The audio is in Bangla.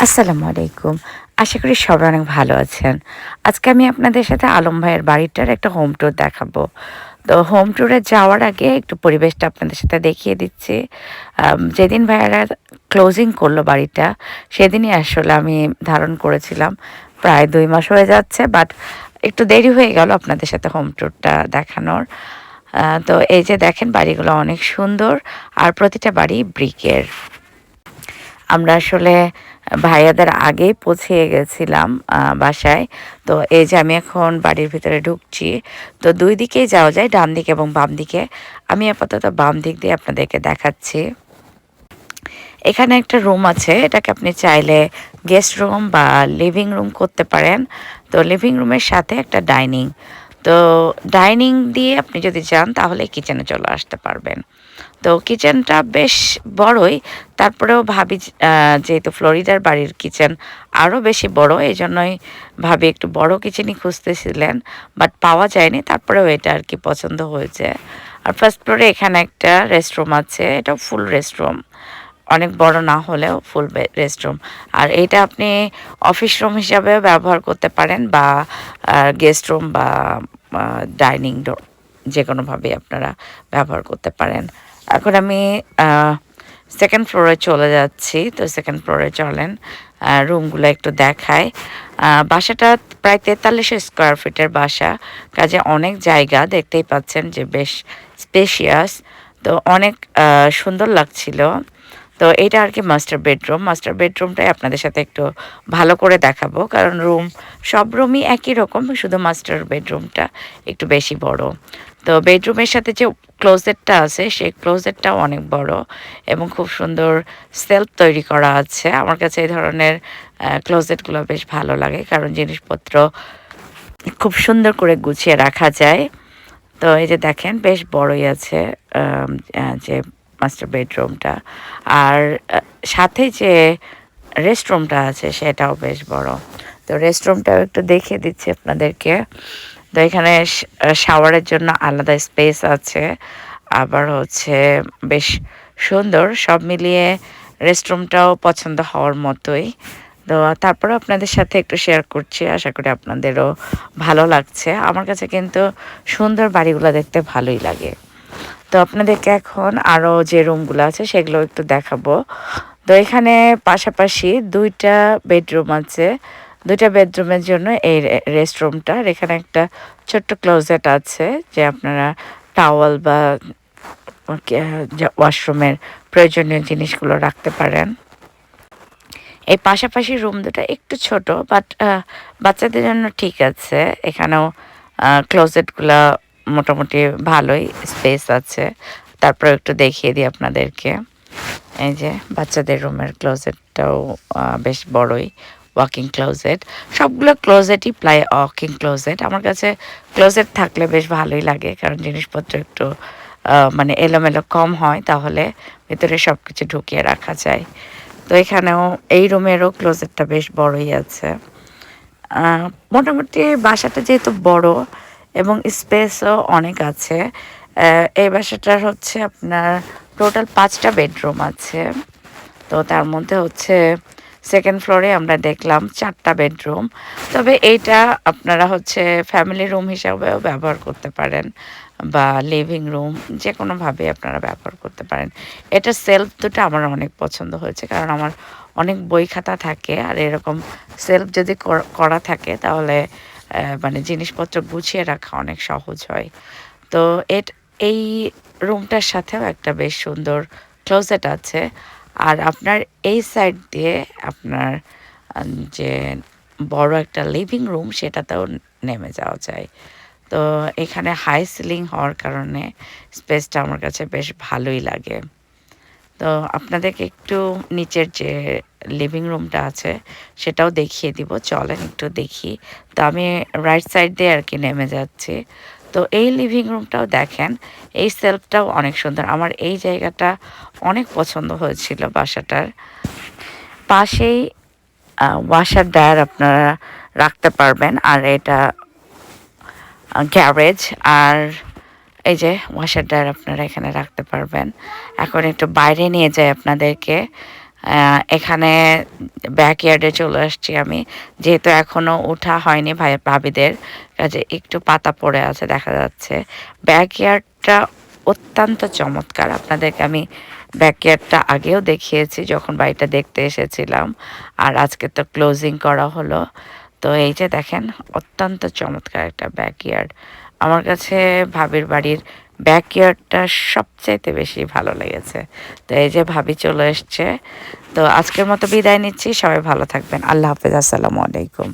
আসসালামু আলাইকুম। আশা করি সবাই অনেক ভালো আছেন। আজকে আমি আপনাদের সাথে আলম ভাইয়ের বাড়িটার একটা হোম ট্যুর দেখাবো। তো হোম ট্যুরে যাওয়ার আগে একটু পরিবেশটা আপনাদের সাথে দেখিয়ে দিচ্ছি। যেদিন ভাইয়ারা ক্লোজিং করলো বাড়িটা, সেদিনই আসলে আমি ধারণ করেছিলাম। প্রায় ২ মাস হয়ে যাচ্ছে, বাট একটু দেরি হয়ে গেল আপনাদের সাথে হোম ট্যুরটা দেখানোর। তো এই যে দেখেন বাড়িগুলো অনেক সুন্দর, আর প্রতিটা বাড়ি ব্রিকের। আমরা আসলে ভাইয়াদের আগেই পৌঁছে গেছিলাম বাসায়। তো এই যে আমি এখন বাড়ির ভিতরে ঢুকছি। তো ২ দিকেই যাওয়া যায়, ডান দিকে এবং বাম দিকে। আমি আপাতত বাম দিক দিয়ে আপনাদেরকে দেখাচ্ছি। এখানে একটা রুম আছে, এটাকে আপনি চাইলে গেস্ট রুম বা লিভিং রুম করতে পারেন। তো লিভিং রুমের সাথে একটা ডাইনিং। তো ডাইনিং দিয়ে আপনি যদি যান তাহলে কিচেনে চলে আসতে পারবেন। তো কিচেনটা বেশ বড়ই, তারপরেও ভাবি যেহেতু ফ্লোরিডার বাড়ির কিচেন আরও বেশি বড়, এই জন্যই ভাবি একটু বড় কিচেনই খুঁজতেছিলেন, বাট পাওয়া যায়নি। তারপরেও এটা আর কি পছন্দ হয়েছে। আর ফার্স্ট ফ্লোরে এখানে একটা রেস্টরুম আছে, এটাও ফুল রেস্টরুম, অনেক বড় না হলেও ফুল রেস্টরুম। আর এটা আপনি অফিস রুম হিসাবেও ব্যবহার করতে পারেন, বা গেস্ট রুম বা ডাইনিং যে কোনোভাবেই আপনারা ব্যবহার করতে পারেন। এখন আমি সেকেন্ড ফ্লোরে চলে যাচ্ছি। তো সেকেন্ড ফ্লোরে চলেন, রুমগুলো একটু দেখায়। বাসাটা প্রায় ৪৩ স্কোয়ার ফিটের বাসা, কাজে অনেক জায়গা, দেখতেই পাচ্ছেন যে বেশ স্পেশিয়াস। তো অনেক সুন্দর লাগছিল। তো এটা আর কি মাস্টার বেডরুম। মাস্টার বেডরুমটাই আপনাদের সাথে একটু ভালো করে দেখাবো, কারণ সব রুমই একই রকম, শুধু মাস্টার বেডরুমটা একটু বেশি বড়। তো বেডরুমের সাথে যে ক্লোজেটটা আছে, সেই ক্লোজেটটাও অনেক বড় এবং খুব সুন্দর সেলফ তৈরি করা আছে। আমার কাছে এই ধরনের ক্লোজেটগুলো বেশ ভালো লাগে, কারণ জিনিসপত্র খুব সুন্দর করে গুছিয়ে রাখা যায়। তো এই যে দেখেন বেশ বড়ই আছে যে মাস্টার বেডরুমটা। আর সাথে যে রেস্টরুমটা আছে সেটাও বেশ বড়। তো রেস্টরুমটাও একটু দেখিয়ে দিচ্ছি আপনাদেরকে। তো এখানে শাওয়ারের জন্য আলাদা স্পেস আছে, আবার হচ্ছে বেশ সুন্দর। সব মিলিয়ে রেস্টরুমটাও পছন্দ হওয়ার মতোই। তো তারপরে আপনাদের সাথে একটু শেয়ার করছি, আশা করি আপনাদেরও ভালো লাগছে। আমার কাছে কিন্তু সুন্দর বাড়িগুলো দেখতে ভালোই লাগে। তো আপনাদেরকে এখন আরও যে রুমগুলো আছে সেগুলো একটু দেখাবো। তো এখানে পাশাপাশি ২টা বেডরুম আছে। ২টা বেডরুমের জন্য এই রেস্টরুমটা। আর এখানে একটা ছোট্ট ক্লোজেট আছে, যে আপনারা টাওয়াল বা ওয়াশরুমের প্রয়োজনীয় জিনিসগুলো রাখতে পারেন। এই পাশাপাশি রুম দুটো একটু ছোট, বাট বাচ্চাদের জন্য ঠিক আছে। এখানেও ক্লোজেটগুলা মোটামুটি ভালোই স্পেস আছে। তারপরে একটু দেখিয়ে দিই আপনাদেরকে। এই যে বাচ্চাদের রুমের ক্লোজেটটাও বেশ বড়ই, ওয়াকিং ক্লোজেট। সবগুলো ক্লোজেটই প্রায় ওয়াকিং ক্লোজেট। আমার কাছে ক্লোজেট থাকলে বেশ ভালোই লাগে, কারণ জিনিসপত্র একটু মানে এলোমেলো কম হয়, তাহলে ভেতরে সব কিছু ঢুকিয়ে রাখা যায়। তো এখানেও এই রুমেরও ক্লোজেটটা বেশ বড়ই আছে। মোটামুটি বাসাটা যেহেতু বড় এবং স্পেসও অনেক আছে, এই বাসাটার হচ্ছে আপনার টোটাল 5টা বেডরুম আছে। তো তার মধ্যে হচ্ছে সেকেন্ড ফ্লোরে আমরা দেখলাম 4টা বেডরুম। তবে এইটা আপনারা হচ্ছে ফ্যামিলি রুম হিসাবেও ব্যবহার করতে পারেন, বা লিভিং রুম, যে কোনোভাবে আপনারা ব্যবহার করতে পারেন। এটা সেলফ দুটো আমার অনেক পছন্দ হয়েছে, কারণ আমার অনেক বই খাতা থাকে, আর এরকম সেলফ যদি করা থাকে তাহলে মানে জিনিসপত্র গুছিয়ে রাখা অনেক সহজ হয়। তো এই রুমটার সাথেও একটা বেশ সুন্দর ক্লোজেট আছে। আর আপনার এই সাইড দিয়ে আপনার যে বড় একটা লিভিং রুম, সেটাতেও নেমে যাওয়া যায়। তো এখানে হাই সিলিং হওয়ার কারণে স্পেসটা আমার কাছে বেশ ভালোই লাগে। তো আপনাদেরকে একটু নিচের যে লিভিং রুমটা আছে সেটাও দেখিয়ে দিব, চলেন একটু দেখি। তো আমি রাইট সাইড দিয়ে আর কি নেমে যাচ্ছি। তো এই লিভিং রুমটাও দেখেন, এই সেলফটাও অনেক সুন্দর। আমার এই জায়গাটা অনেক পছন্দ হয়েছিল বাসাটার। পাশেই ওয়াশার ড্রায়ার আপনারা রাখতে পারবেন, আর এটা গ্যারেজ। আর এই যে ওয়াশার ড্রায়ার আপনারা এখানে রাখতে পারবেন। এখন একটু বাইরে নিয়ে যাই আপনাদেরকে। এখানে ব্যাকইয়ার্ডে চলে আসছি আমি, যেহেতু এখনও ওঠা হয়নি ভাবিদের কাজে একটু পাতা পড়ে আছে দেখা যাচ্ছে। ব্যাকইয়ার্ডটা অত্যন্ত চমৎকার, আপনাদেরকে আমি ব্যাকইয়ার্ডটা আগেও দেখিয়েছি যখন বাড়িটা দেখতে এসেছিলাম, আর আজকে তো ক্লোজিং করা হলো। তো এই যে দেখেন অত্যন্ত চমৎকার একটা ব্যাকইয়ার্ড। আমার কাছে ভাবির বাড়ির ব্যাকইয়ার্ডটা সবচাইতে বেশি ভালো লেগেছে। তো এই যে ভাবি চলে এসছে। তো আজকের মতো বিদায় নিচ্ছি, সবাই ভালো থাকবেন, আল্লাহ হাফেজ, আসসালামু আলাইকুম।